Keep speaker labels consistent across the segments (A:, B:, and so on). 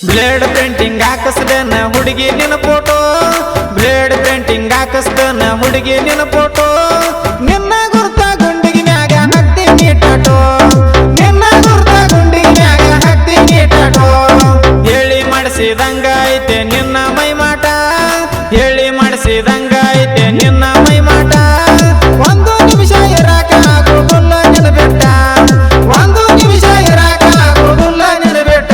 A: Blade printing ಹಾಕಸ್ದನ ಹುಡುಗಿ ನಿನ್ನ photo blade printing ಹಾಕಸ್ದನ ಹುಡುಗಿ ನಿನ್ನ ಫೋಟೋ ನಿನ್ನ ಗುರ್ತ ಗುಂಡಿಗಿನ್ಯಾಗ ಹಾಕ್ತೀನಿ ಟಾಟೋ ನಿನ್ನ ಗುರ್ತ ಗುಂಡಿಗಿನ್ಯಾಗ ಹಾಕ್ತೀನಿ ಟಾಟೋ ಹೇಳಿ ಮಾಡಿಸಿದಂಗ ಐತೆ ನಿನ್ನ ಮೈಮಾಟ ಹೇಳಿ ಮಾಡಿಸಿದಂಗ ಐತೆ ನಿನ್ನ ಮೈಮಾಟ ಒಂದು ನಿಮಿಷ ಇರಾಕ ಆಗೋದಿಲ್ಲ ನಿನ್ನ ಬೆಟ್ಟ ಒಂದು ನಿಮಿಷ ಇರಾಕ ಆಗೋದಿಲ್ಲ ನಿನ್ನ ಬೆಟ್ಟ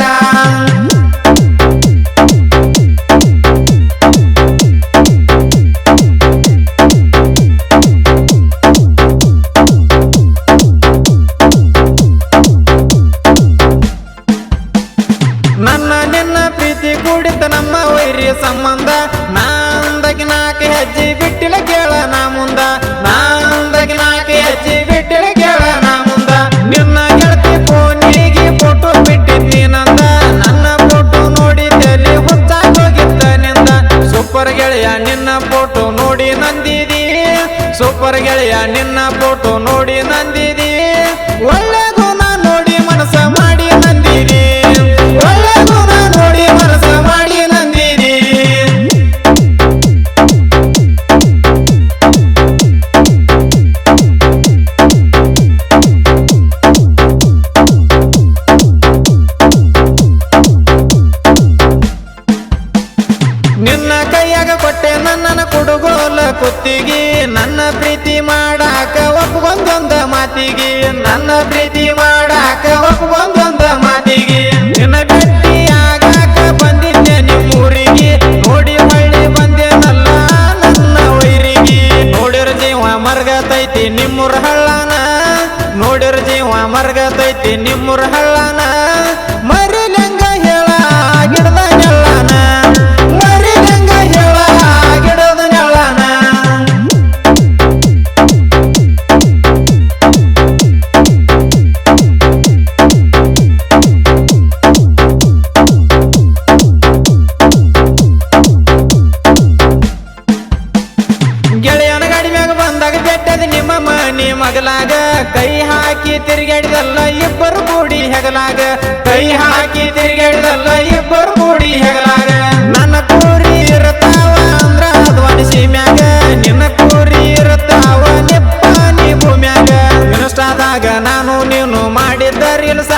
A: ನನ್ನ ನಿನ್ನ ಪ್ರೀತಿ ಕೂಡಿತ ನಮ್ಮ ವೈರ್ಯ ಸಂಬಂಧ ನಾಂದಗಿ ನಾಲ್ಕು ಹೆಜ್ಜೆ ಬಿಟ್ಟಿಲ ಕೇಳ ನಾ ಮುಂದ ನಾಂದಗಿ ನಾಲ್ಕು ಹೆಜ್ಜೆ ಬಿಟ್ಟಿಲ ಕೇಳ ನಾ ಮುಂದ ನಿನ್ನ ಗೆಳತಿ ಫೋನಿಗೆ ಫೋಟೋ ಬಿಟ್ಟಿದ್ನಿ ನಂದ ನನ್ನ ಫೋಟೋ ನೋಡಿ ತಲೆ ಹುಚ್ಚಾಗೋಗಿತ್ತ ನಿಂದ ಸೂಪರ್ ಗೆಳೆಯ ನಿನ್ನ ಫೋಟೋ ನೋಡಿ ನಂದಿದಿ ಸೂಪರ್ ಗೆಳೆಯ ನಿನ್ನ ಫೋಟೋ ನೋಡಿ ನಂದಿದಿ ಒಳ್ಳೆ ಗುಣ ನೋಡಿ ಮನಸ ಮಾಡಿ ನಂದಿದಿ ಒಳ್ಳೆ ಗುಣ ನೋಡಿ ಮನಸ ಮಾಡಿ ನಂದಿದಿ ನಿನ್ನ ಕೈಯಾಗ ಕೊಟ್ಟೆ ನನ್ನ ಕುಡುಗೋಲ ಕುತ್ತಿಗೆ ನನ್ನ ಪ್ರೀತಿ ಮಾಡಾಕ ಒಪ್ಪಗೊಂದೊಂದ ಮಾತಿಗೆ ನನ್ನ ಪ್ರೀತಿ ಮಾಡಾಕ ಒಪ್ಪಗೊಂದೊಂದ ಮಾತಿಗೆ ನಿನ್ನ ಭೇಟಿ ಆಗಾಕ ಬಂದಿದ್ದೆ ನಿಮ್ಮೂರಿಗೆ ನೋಡಿ ಹೊಳ್ಳಿ ಬಂದೇನಲ್ಲ ನನ್ನ ವೈರಿಗೆ ನೋಡಿರ ಜೀವ ಮರ್ಗತೈತಿ ನಿಮ್ಮೂರ ಹಳ್ಳನ ನೋಡಿರ ಜೀವ ಮರ್ಗತೈತಿ ನಿಮ್ಮೂರ ಹಳ್ಳನ ಮರಿಲಂಗ ಹೇಳ ಗಿಡದ ನೆಳ್ಳನ ಮರಿಲಂಗ ಹೇಳ ಗಿಡದ ನೆಳ್ಳನ ಗೆಳೆಯನ ಗಾಡಿ ಮ್ಯಾಗ ಬಂದಾಗ ಬೆಟ್ಟದ ನಿಮ್ಮ ಮನಿ ಮಗಲಾಗ ಕೈ ಹಾಕಿ ತಿರುಗಾಡಿದಲ್ಲ ಇಬ್ಬರು ಕೂಡಿ ಹೆಗಲಾಗ ಕೈ ಹಾಕಿ ತಿರುಗಾಡಿದಲ್ಲ ಇಬ್ಬರು ಕೂಡಿ ಹೆಗಲಾಗ ನನ್ನ ಕೂರಿ ಇರ್ತಾವ ಅಂದ್ರ ಅದ್ವಾನಿ ಸೀಮ್ಯಾಗ ನಿನ್ನ ಕೂರಿ ಇರ್ತಾವ ನಿಪ್ಪಾನಿ ಭೂಮ್ಯಾಗ ಇನ್ಸ್ಟಾದಾಗ ನಾನು ನೀನು ಮಾಡಿದ್ದ ರೀಲ್ಸ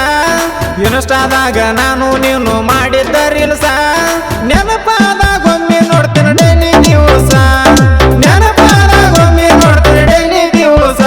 A: ಇನ್ಸ್ಟಾದಾಗ ನಾನು ನೀನು ಮಾಡಿದ್ದ ರೀಲ್ಸ ನೆನಪಾದಾಗ ಒಮ್ಮೆ ನೋಡ್ತೀನಿ ಡೈಲಿ ದಿವಸ ನೆನಪಾದಾಗ ಒಮ್ಮೆ ನೋಡ್ತೀನಿ ಡೈಲಿ ದಿವಸ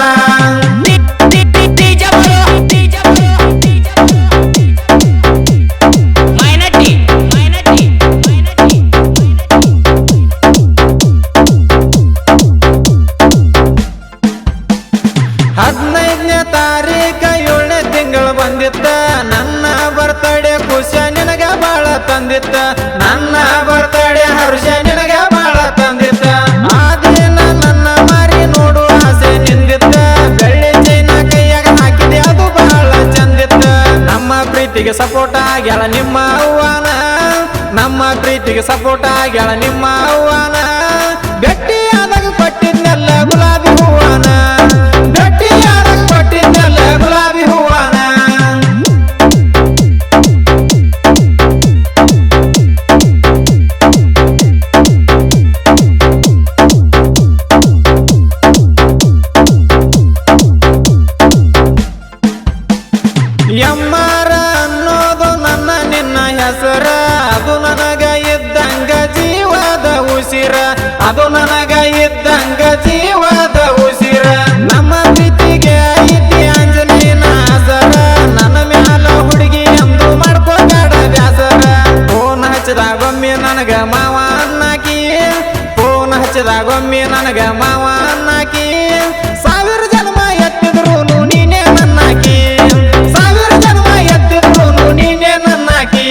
A: ಹದಿನೈದನೇ ತಾರೀಖ 7ನೇ ತಿಂಗಳು ಬಂದಿತ್ತ ನನ್ನ ಬರ್ತಡೇ ಖುಷಿ ನಿನಗ ಬಾಳ ತಂದಿತ್ತ ನನ್ನ ಬರ್ತಡೇ ಹರ್ಷ ನಿನಗ ಬಾಳ ತಂದಿತ್ತ ಆ ದಿನ ನನ್ನ ಮಾರಿ ನೋಡು ಆಸೆ ನಿಂದಿತ್ತ ಬೆಳ್ಳಿ ಚೈನ ಕೈಯಾಗ ಹಾಕಿದೆ ಅದು ಬಹಳ ಚಂದಿತ್ತ ನಮ್ಮ ಪ್ರೀತಿಗೆ ಸಪೋರ್ಟ್ ಆಗ್ಯಾಳ ನಿಮ್ಮ ಅವ್ವಾನ ನಮ್ಮ ಪ್ರೀತಿಗೆ ಸಪೋರ್ಟ್ ಆಗ್ಯಾಳ ನಿಮ್ಮ ಅವ್ವಾನ ಭೇಟಿಯಾದಾಗ ಕೊಟ್ಟಿದ್ನೆಲ್ಲ ಗುಲಾಬಿ ಹೂವಾನ ಭೇಟಿಯಾದಾಗ ಕೊಟ್ಟಿದ್ನೆಲ್ಲ ಗುಲಾಬಿ ಹೂವಾನ ಎಮ್ಮಾರ ಅನ್ನೋದು ನನ್ನ ನಿನ್ನ ಹೆಸರ ಅದು ನನಗ ಇದ್ದಂಗ ಜೀವದ ಉಸಿರ ಅದು ನನಗ ಇದ್ದಂಗ ಜೀವದ ಉಸಿರ ನಮ್ಮ ಪ್ರೀತಿಗೆ ಐತಿ ಆಂಜನೇಯನ ಆಸರ ನನ್ನ ಮ್ಯಾಲ ಹುಡುಗಿ ಎಂದು ಮಾಡ್ಕೋಬೇಡ ಬ್ಯಾಸರ ಫೋನ್ ಹಚ್ಚದಾಗೊಮ್ಮೆ ನನಗ ಮಾವ ಅನ್ನಾಕಿ ಫೋನ್ ಹಚ್ಚದಾಗೊಮ್ಮೆ ನನಗ ಮಾವ ಅನ್ನಾಕಿ ಸಾವಿರ ಜನ್ಮ ಎತ್ತಿದ್ರು ನೀನೇ ನನ್ನಾಕಿ ಸಾವಿರ ಜನ್ಮ ಎತ್ತಿದ್ರು ನೀನೇ ನನ್ನಾಕಿ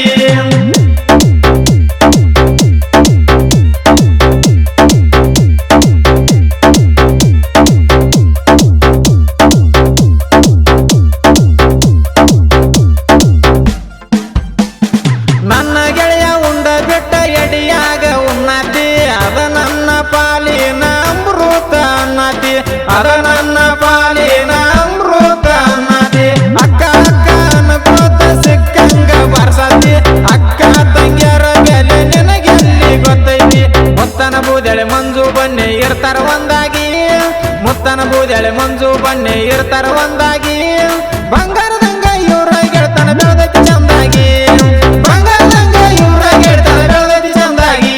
A: ಬನ್ನಿ ಇರ್ತಾರ ಒಂದಾಗಿ ಮುತ್ತನ ಬೂದ್ಯಾಳೆ ಮಂಜು ಬನ್ನಿ ಇರ್ತಾರ ಒಂದಾಗಿ ಬಂಗಾರದಂಗ ಇವ್ರ ಗೆಳ್ತನ ಬೆಳೆದೈತಿ ಚಂದಾಗಿ ಬಂಗಾರದಂಗ ಇವ್ರ ಗೆಳ್ತನ ಬೆಳೆದೈತಿ ಚಂದಾಗಿ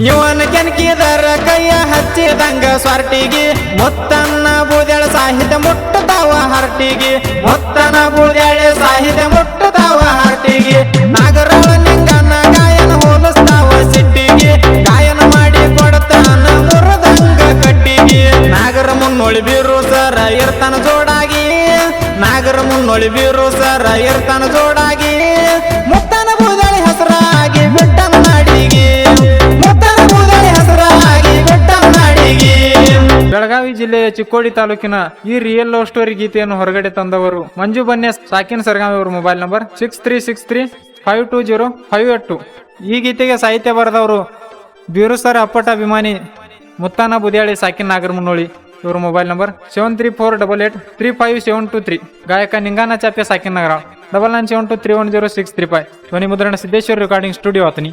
A: ಇವನ ಕೆಣಕಿದರ ಕೈಯ ಹಚ್ಚಿದಂಗ ಸ್ವಾರ್ಟಿಗೆ ಮುತ್ತನ್ನ ಬೂದ್ಯಾಳ ಸಾಹಿತ್ಯ ಮುಟ್ಟತಾವ ಹರ್ಟಿಗೆ ಮುತ್ತನ ಬೂದ್ಯಾಳೆ ಸಾಹಿತ್ಯ ಮುಟ್ಟತಾವ ಹರ್ಟಿಗೆ ನಾಗರಾಳ ನಿಂಗನ ಗಾಯನ ಹೋಲಿಸ್ತಾವ ಸಿಟ್ಟಿಗೆ ಗಾಯನ ಮಾಡಿ ಕೊಡ್ತಾನ ಮುರದಂಗ ಕಟ್ಟಿಗೆ ನಾಗರ ಮುನ್ನೋಳಿ ಬೀರು ಸರ ಇರ್ತಾನ ಜೋಡಾಗಿ ನಾಗರ ಮುನ್ನೋಳಿ ಬೀರು ಸರ ಇರ್ತಾನ ಜೋಡಾಗಿ ಮುತ್ತನ ಬೂದ್ಯಾಳಿ ಹೆಸರಾಗಿ ಬಿಟ್ಟನ ನಾಡಿಗೆ ಬೆಳಗಾವಿ ಜಿಲ್ಲೆಯ ಚಿಕ್ಕೋಡಿ ತಾಲೂಕಿನ ಈ ರಿಯಲ್ ಲವ್ ಸ್ಟೋರಿ ಗೀತೆಯನ್ನು ಹೊರಗಡೆ ತಂದವರು ಮಂಜು ಬನ್ಯ ಸಾಕಿನ್ ಸರ್ಗಾಮಿ ಅವರ ಮೊಬೈಲ್ ನಂಬರ್ 6363520582. ಈ ಗೀತೆಗೆ ಸಾಹಿತ್ಯ ಬರೆದವರು ಬೀರುಸರ್ ಅಪ್ಪಟ ಅಭಿಮಾನಿ ಮುತ್ತಾನ ಬುದ್ಯಾಳಿ ಸಾಕಿನ್ ನಾಗರ ಮುನ್ನೋಳಿ ಇವರ ಮೊಬೈಲ್ ನಂಬರ್ 7348835723. ಗಾಯಕ ನಿಂಗಾನ ಚಾಪೆ ಸಾಕಿನ್ ನಗರ 9972310635. ಧ್ವನಿ ಮುದ್ರಣ ಸಿದ್ದೇಶ್ವರ ರೆಕಾರ್ಡಿಂಗ್ ಸ್ಟುಡಿಯೋ ಆತನಿ.